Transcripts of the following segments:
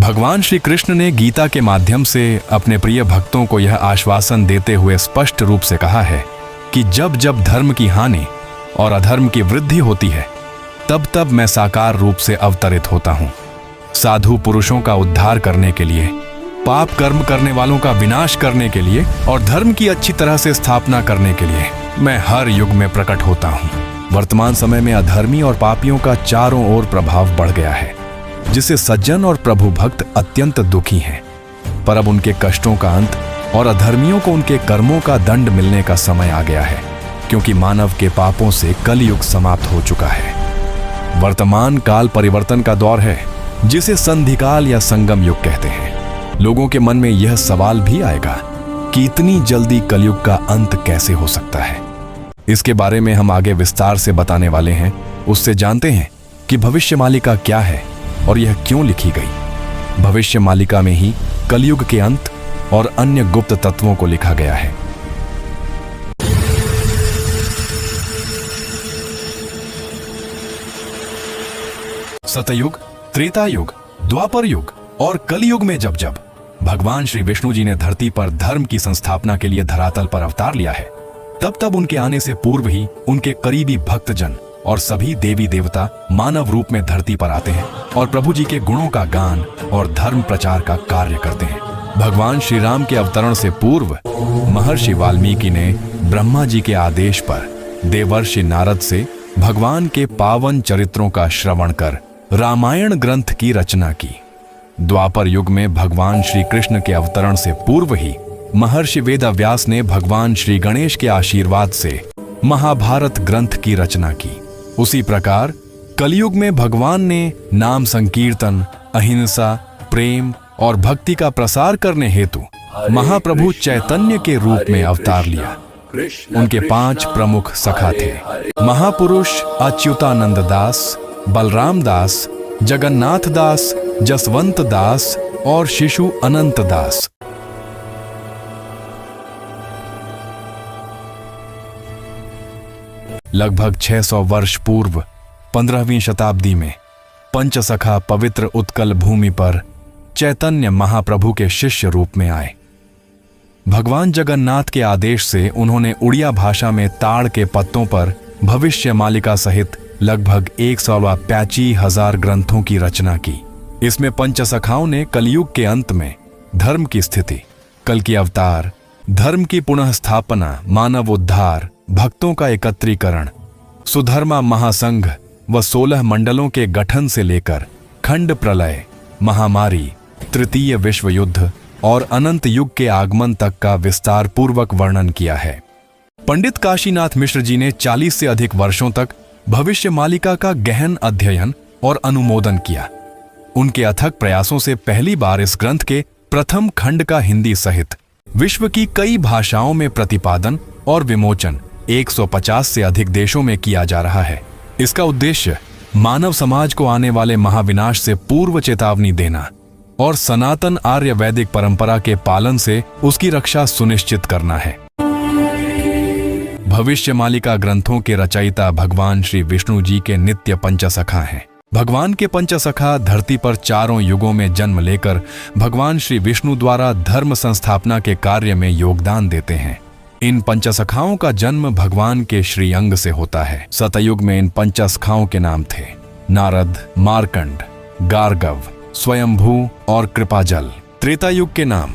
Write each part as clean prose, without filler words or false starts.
भगवान श्री कृष्ण ने गीता के माध्यम से अपने प्रिय भक्तों को यह आश्वासन देते हुए स्पष्ट रूप से कहा है कि जब जब धर्म की हानि और अधर्म की वृद्धि होती है, तब तब मैं साकार रूप से अवतरित होता हूँ। साधु पुरुषों का उद्धार करने के लिए, पाप कर्म करने वालों का विनाश करने के लिए और धर्म की अच्छी तरह से स्थापना करने के लिए मैं हर युग में प्रकट होता हूँ। वर्तमान समय में अधर्मी और पापियों का चारों ओर प्रभाव बढ़ गया है, जिससे सज्जन और प्रभु भक्त अत्यंत दुखी हैं। पर अब उनके कष्टों का अंत और अधर्मियों को उनके कर्मों का दंड मिलने का समय आ गया है, क्योंकि मानव के पापों से कलयुग समाप्त हो चुका है। वर्तमान काल परिवर्तन का दौर है, जिसे संधिकाल या संगम युग कहते हैं। लोगों के मन में यह सवाल भी आएगा कि इतनी जल्दी कलयुग का अंत कैसे हो सकता है। इसके बारे में हम आगे विस्तार से बताने वाले हैं। उससे जानते हैं कि भविष्यमालिका क्या है और यह क्यों लिखी गई। भविष्यमालिका में ही कलयुग के अंत और अन्य गुप्त तत्वों को लिखा गया है। सतयुग, त्रेता युग, द्वापर युग और कलयुग में जब जब भगवान श्री विष्णु जी ने धरती पर धर्म की संस्थापना के लिए धरातल पर अवतार लिया है, तब तब उनके आने से पूर्व ही उनके करीबी भक्तजन और सभी देवी देवता मानव रूप में धरती पर आते हैं और प्रभु जी के गुणों का गान और धर्म प्रचार का कार्य करते हैं। भगवान श्री राम के अवतरण से पूर्व महर्षि वाल्मीकि ने ब्रह्मा जी के आदेश पर देवर्षि नारद से भगवान के पावन चरित्रों का श्रवण कर रामायण ग्रंथ की रचना की। द्वापर युग में भगवान श्री कृष्ण के अवतरण से पूर्व ही महर्षि वेदव्यास ने भगवान श्री गणेश के आशीर्वाद से महाभारत ग्रंथ की रचना की। उसी प्रकार कलयुग में भगवान ने नाम संकीर्तन, अहिंसा, प्रेम और भक्ति का प्रसार करने हेतु महाप्रभु चैतन्य के रूप में अवतार लिया। उनके 5 प्रमुख सखा थे: महापुरुष अच्युतानंद दास, बलराम दास, जगन्नाथ दास, जसवंत दास और शिशु अनंत दास। लगभग 600 वर्ष पूर्व 15वीं शताब्दी में पंचसखा पवित्र उत्कल भूमि पर चैतन्य महाप्रभु के शिष्य रूप में आए। भगवान जगन्नाथ के आदेश से उन्होंने उड़िया भाषा में ताड़ के पत्तों पर भविष्यमालिका सहित लगभग 185,000 ग्रंथों की रचना की। इसमें पंचसखाओं ने कलयुग के अंत में धर्म की स्थिति, कल की अवतार, धर्म की पुनः स्थापना, मानव उद्धार, भक्तों का एकत्रीकरण, सुधर्मा महासंघ व 16 मंडलों के गठन से लेकर खंड प्रलय, महामारी, तृतीय विश्व युद्ध और अनंत युग के आगमन तक का विस्तार पूर्वक वर्णन किया है। पंडित काशीनाथ मिश्र जी ने 40 से अधिक वर्षों तक भविष्यमालिका का गहन अध्ययन और अनुमोदन किया। उनके अथक प्रयासों से पहली बार इस ग्रंथ के प्रथम खंड का हिंदी सहित विश्व की कई भाषाओं में प्रतिपादन और विमोचन 150 से अधिक देशों में किया जा रहा है। इसका उद्देश्य मानव समाज को आने वाले महाविनाश से पूर्व चेतावनी देना और सनातन आर्य वैदिक परंपरा के पालन से उसकी रक्षा सुनिश्चित करना है। भविष्यमालिका ग्रंथों के रचयिता भगवान श्री विष्णु जी के नित्य पंचसखा हैं। भगवान के पंचसखा धरती पर चारों युगों में जन्म लेकर भगवान श्री विष्णु द्वारा धर्म संस्थापना के कार्य में योगदान देते हैं। इन पंचसखाओं का जन्म भगवान के श्री अंग से होता है। सतयुग में इन पंचसखाओं के नाम थे नारद, मार्कंड, गार्गव, स्वयंभू और कृपाजल। त्रेता युग के नाम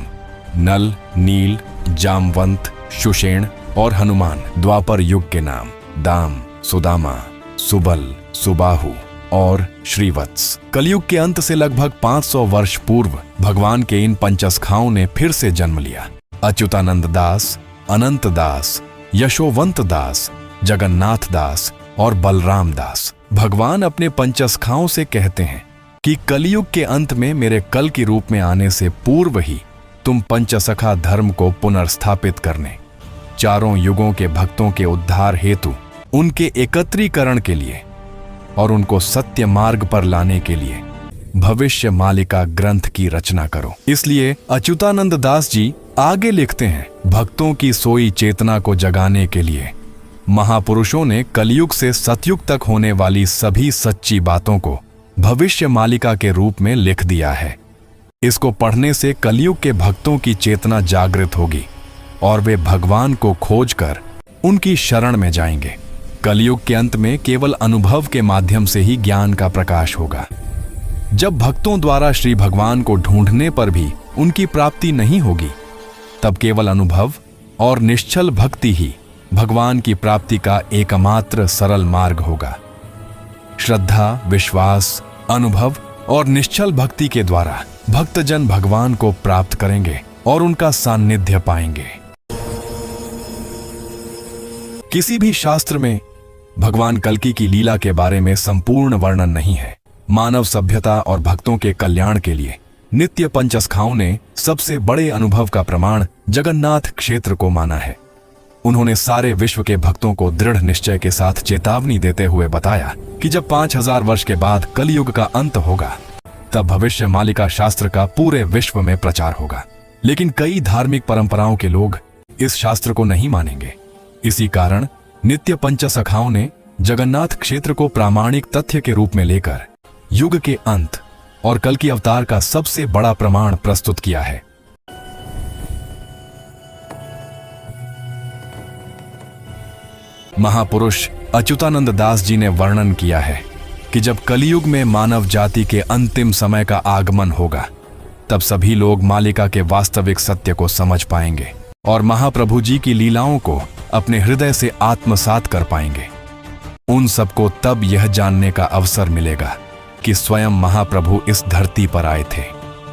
नल, नील, जामवंत, सुषेण और हनुमान। द्वापर युग के नाम दाम, सुदामा, सुबल, सुबाहु और श्रीवत्स। कलयुग के अंत से लगभग 500 वर्ष पूर्व भगवान के इन पंचसखाओं ने फिर से जन्म लिया। अच्युतानंद दास, अनंत दास, यशोवंत दास, जगन्नाथ दास और बलराम दास। भगवान अपने पंचसखाओं से कहते हैं कि कलयुग के अंत में मेरे कल की रूप में आने से पूर्व ही तुम पंचसखा धर्म को पुनर्स्थापित करने, चारों युगों के भक्तों के उद्धार हेतु, उनके एकत्रीकरण के लिए और उनको सत्य मार्ग पर लाने के लिए भविष्यमालिका ग्रंथ की रचना करो। इसलिए अच्युतानंद दास जी आगे लिखते हैं, भक्तों की सोई चेतना को जगाने के लिए महापुरुषों ने कलयुग से सतयुग तक होने वाली सभी सच्ची बातों को भविष्यमालिका के रूप में लिख दिया है। इसको पढ़ने से कलयुग के भक्तों की चेतना जागृत होगी और वे भगवान को खोजकर उनकी शरण में जाएंगे। कलयुग के अंत में केवल अनुभव के माध्यम से ही ज्ञान का प्रकाश होगा। जब भक्तों द्वारा श्री भगवान को ढूंढने पर भी उनकी प्राप्ति नहीं होगी, तब केवल अनुभव और निश्चल भक्ति ही भगवान की प्राप्ति का एकमात्र सरल मार्ग होगा। श्रद्धा, विश्वास, अनुभव और निश्चल भक्ति के द्वारा भक्तजन भगवान को प्राप्त करेंगे और उनका सान्निध्य पाएंगे। किसी भी शास्त्र में भगवान कल्कि की लीला के बारे में संपूर्ण वर्णन नहीं है। मानव सभ्यता और भक्तों के कल्याण के लिए नित्य पंचसखाओं ने सबसे बड़े अनुभव का प्रमाण जगन्नाथ क्षेत्र को माना है। उन्होंने सारे विश्व के भक्तों को दृढ़ निश्चय के साथ चेतावनी देते हुए बताया कि जब 5000 वर्ष के बाद कलयुग का अंत होगा, तब भविष्य मालिका शास्त्र का पूरे विश्व में प्रचार होगा। लेकिन कई धार्मिक परंपराओं के लोग इस शास्त्र को नहीं मानेंगे। इसी कारण नित्य पंचसखाओं ने जगन्नाथ क्षेत्र को प्रामाणिक तथ्य के रूप में लेकर युग के अंत और कल्कि अवतार का सबसे बड़ा प्रमाण प्रस्तुत किया है। महापुरुष अच्युतानंद दास जी ने वर्णन किया है कि जब कलयुग में मानव जाति के अंतिम समय का आगमन होगा, तब सभी लोग मालिका के वास्तविक सत्य को समझ पाएंगे और महाप्रभु जी की लीलाओं को अपने हृदय से आत्मसात कर पाएंगे। उन सबको तब यह जानने का अवसर मिलेगा कि स्वयं महाप्रभु इस धरती पर आए थे।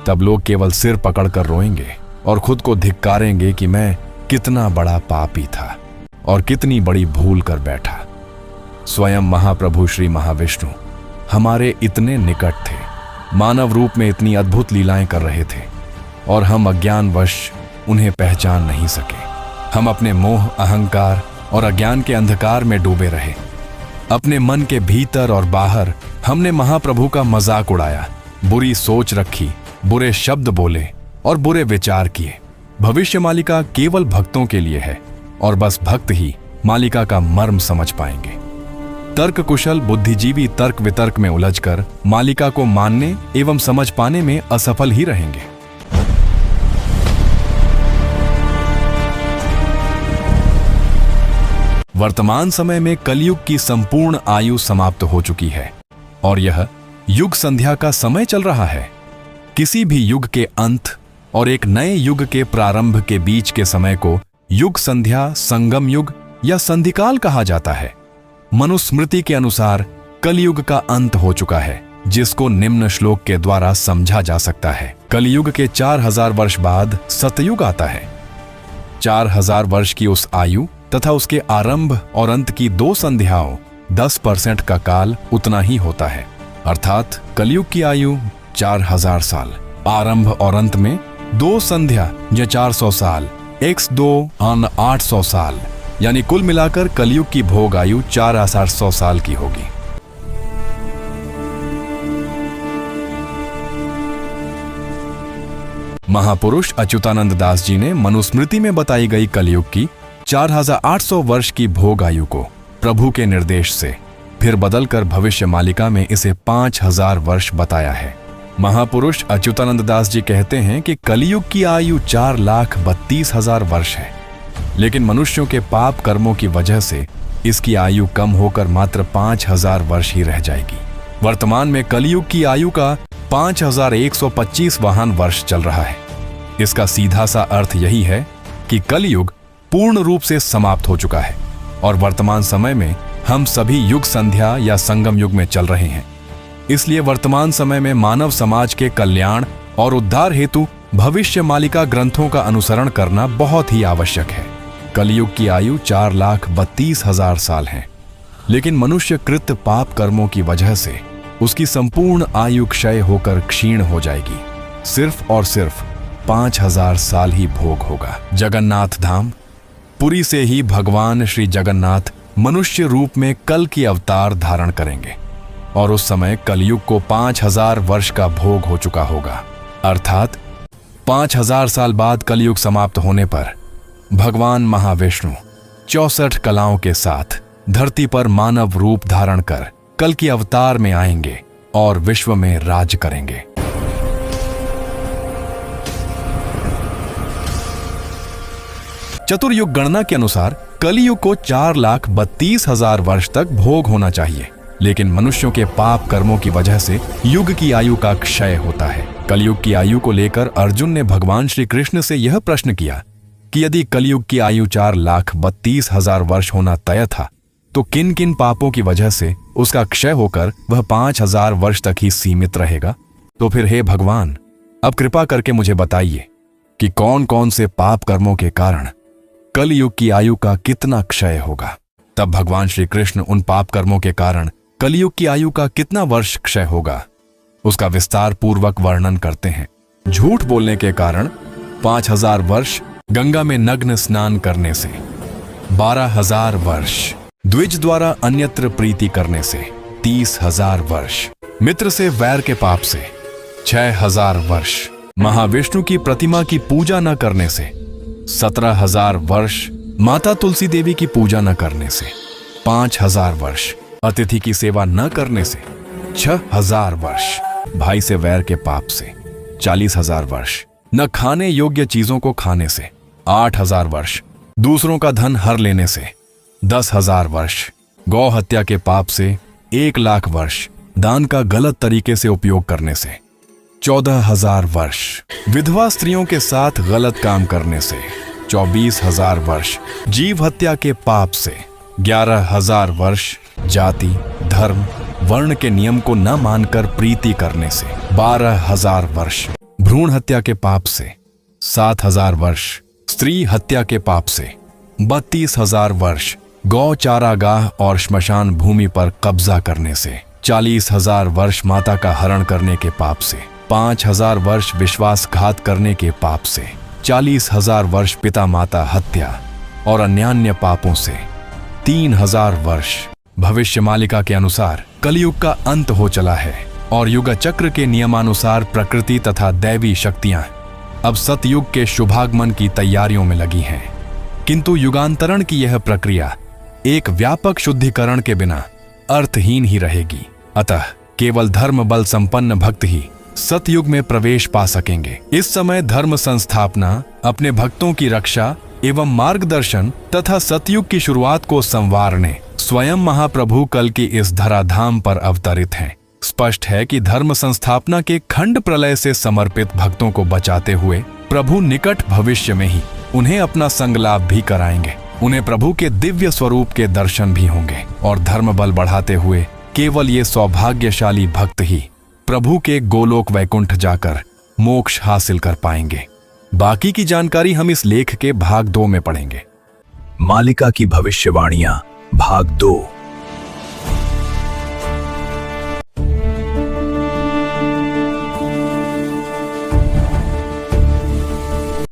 तब लोग केवल सिर पकड़कर रोएंगे और खुद को धिक्कारेंगे कि मैं कितना बड़ा पापी था और कितनी बड़ी भूल कर बैठा। स्वयं महाप्रभु श्री महाविष्णु हमारे इतने निकट थे, मानव रूप में इतनी अद्भुत लीलाएं कर रहे थे और हम अज्ञानवश उन्हें पहचान नहीं सके। हम अपने मोह, अहंकार और अज्ञान के अंधकार में डूबे रहे। अपने मन के भीतर और बाहर हमने महाप्रभु का मजाक उड़ाया, बुरी सोच रखी, बुरे शब्द बोले और बुरे विचार किए। भविष्य मालिका केवल भक्तों के लिए है और बस भक्त ही मालिका का मर्म समझ पाएंगे। तर्क कुशल बुद्धिजीवी तर्क वितर्क में उलझकर मालिका को मानने एवं समझ पाने में असफल ही रहेंगे। वर्तमान समय में कलयुग की संपूर्ण आयु समाप्त हो चुकी है और यह युग संध्या का समय चल रहा है। किसी भी युग के अंत और एक नए युग के प्रारंभ के बीच के समय को युग संध्या, संगम युग या संधिकाल कहा जाता है। मनुस्मृति के अनुसार कलयुग का अंत हो चुका है, जिसको निम्न श्लोक के द्वारा समझा जा सकता है। कलयुग के 4000 वर्ष बाद सतयुग आता है। 4000 वर्ष की उस आयु तथा उसके आरंभ और अंत की 2 संध्याओं 10% का काल उतना ही होता है। अर्थात कलयुग की आयु 4000 साल, आरंभ और अंत में 2 संध्या या 400 साल, x2 अन 800 साल, यानी कुल मिलाकर कलयुग की भोग आयु 4100 साल की होगी। महापुरुष अच्युतानंद दास जी ने मनुस्मृति में बताई गई कलयुग की 4800 वर्ष की भोग आयु को प्रभु के निर्देश से फिर बदलकर भविष्य मालिका में इसे 5000 वर्ष बताया है। महापुरुष अच्युतानंद दास जी कहते हैं कि कलयुग की आयु 4,32,000 वर्ष है, लेकिन मनुष्यों के पाप कर्मों की वजह से इसकी आयु कम होकर मात्र 5000 वर्ष ही रह जाएगी। वर्तमान में कलयुग की आयु का 5125वां वर्ष चल रहा है। इसका सीधा सा अर्थ यही है कि कलयुग पूर्ण रूप से समाप्त हो चुका है और वर्तमान समय में हम सभी युग संध्या या संगम युग में चल रहे हैं। इसलिए वर्तमान समय में मानव समाज के कल्याण और उद्धार हेतु भविष्य मालिका ग्रंथों का अनुसरण करना बहुत ही आवश्यक है। कलयुग की आयु 4,32,000 साल है, लेकिन मनुष्य कृत पाप कर्मों की वजह से उसकी संपूर्ण आयु क्षय होकर क्षीण हो जाएगी। सिर्फ और सिर्फ 5000 साल ही भोग होगा। जगन्नाथ धाम, पुरी से ही भगवान श्री जगन्नाथ मनुष्य रूप में कल की अवतार धारण करेंगे और उस समय कलयुग को 5000 वर्ष का भोग हो चुका होगा। अर्थात 5000 साल बाद कलयुग समाप्त होने पर भगवान महाविष्णु 64 कलाओं के साथ धरती पर मानव रूप धारण कर कल की अवतार में आएंगे और विश्व में राज करेंगे। चतुर्युग गणना के अनुसार कलयुग को 4,32,000 वर्ष तक भोग होना चाहिए, लेकिन मनुष्यों के पाप कर्मों की वजह से युग की आयु का क्षय होता है। कलयुग की आयु को लेकर अर्जुन ने भगवान श्री कृष्ण से यह प्रश्न किया कि यदि कलयुग की आयु 4,32,000 वर्ष होना तय था, तो किन किन पापों की वजह से उसका क्षय होकर वह 5,000 वर्ष तक ही सीमित रहेगा। तो फिर हे भगवान, अब कृपा करके मुझे बताइए कि कौन कौन से पाप कर्मों के कारण कलयुग की आयु का कितना क्षय होगा। तब भगवान श्री कृष्ण उन पाप कर्मों के कारण कलयुग की आयु का कितना वर्ष क्षय होगा उसका विस्तार पूर्वक वर्णन करते हैं। झूठ बोलने के कारण 5,000 वर्ष, गंगा में नग्न स्नान करने से 12,000 वर्ष, द्विज द्वारा अन्यत्र प्रीति करने से 30,000 वर्ष, मित्र से वैर के पाप से 6,000 वर्ष, महाविष्णु की प्रतिमा की पूजा न करने से 17,000 वर्ष, माता तुलसी देवी की पूजा न करने से 5,000 वर्ष, अतिथि की सेवा न करने से 6,000 वर्ष, भाई से वैर के पाप से 40,000 वर्ष, न खाने योग्य चीजों को खाने से 8,000 वर्ष, दूसरों का धन हर लेने से 10,000 वर्ष, गौ हत्या के पाप से 1,00,000 वर्ष, दान का गलत तरीके से उपयोग करने से 14,000 वर्ष, विधवा स्त्रियों के साथ गलत काम करने से 24,000 वर्ष, जीव हत्या के पाप से 11,000 वर्ष, जाति, धर्म, वर्ण के नियम को न मानकर प्रीति करने से 12,000 वर्ष, भ्रूण हत्या के पाप से 7,000 वर्ष, स्त्री हत्या के पाप से 32,000 वर्ष, गौ चारागाह और श्मशान भूमि पर कब्जा करने से 40,000 वर्ष, माता का हरण करने के पाप से 5,000 वर्ष, विश्वासघात करने के पाप से 40,000 वर्ष, पिता माता हत्या और अन्यान्य पापों से 3,000 वर्ष। भविष्य मालिका के अनुसार कलयुग का अंत हो चला है और युग चक्र के नियमानुसार प्रकृति तथा दैवी शक्तियां अब सतयुग के शुभागमन की तैयारियों में लगी हैं। किंतु युगांतरण की यह प्रक्रिया एक व्यापक शुद्धिकरण के बिना अर्थहीन ही रहेगी। अतः केवल धर्म बल संपन्न भक्त ही सतयुग में प्रवेश पा सकेंगे। इस समय धर्म संस्थापना, अपने भक्तों की रक्षा एवं मार्गदर्शन तथा सतयुग की शुरुआत को संवारने स्वयं महाप्रभु कल की इस धराधाम पर अवतरित हैं। स्पष्ट है कि धर्म संस्थापना के खंड प्रलय से समर्पित भक्तों को बचाते हुए प्रभु निकट भविष्य में ही उन्हें अपना संग लाभ भी कराएंगे। उन्हें प्रभु के दिव्य स्वरूप के दर्शन भी होंगे और धर्म बल बढ़ाते हुए केवल ये सौभाग्यशाली भक्त ही प्रभु के गोलोक वैकुंठ जाकर मोक्ष हासिल कर पाएंगे। बाकी की जानकारी हम इस लेख के भाग 2 में पढ़ेंगे। मालिका की भविष्यवाणियां भाग 2।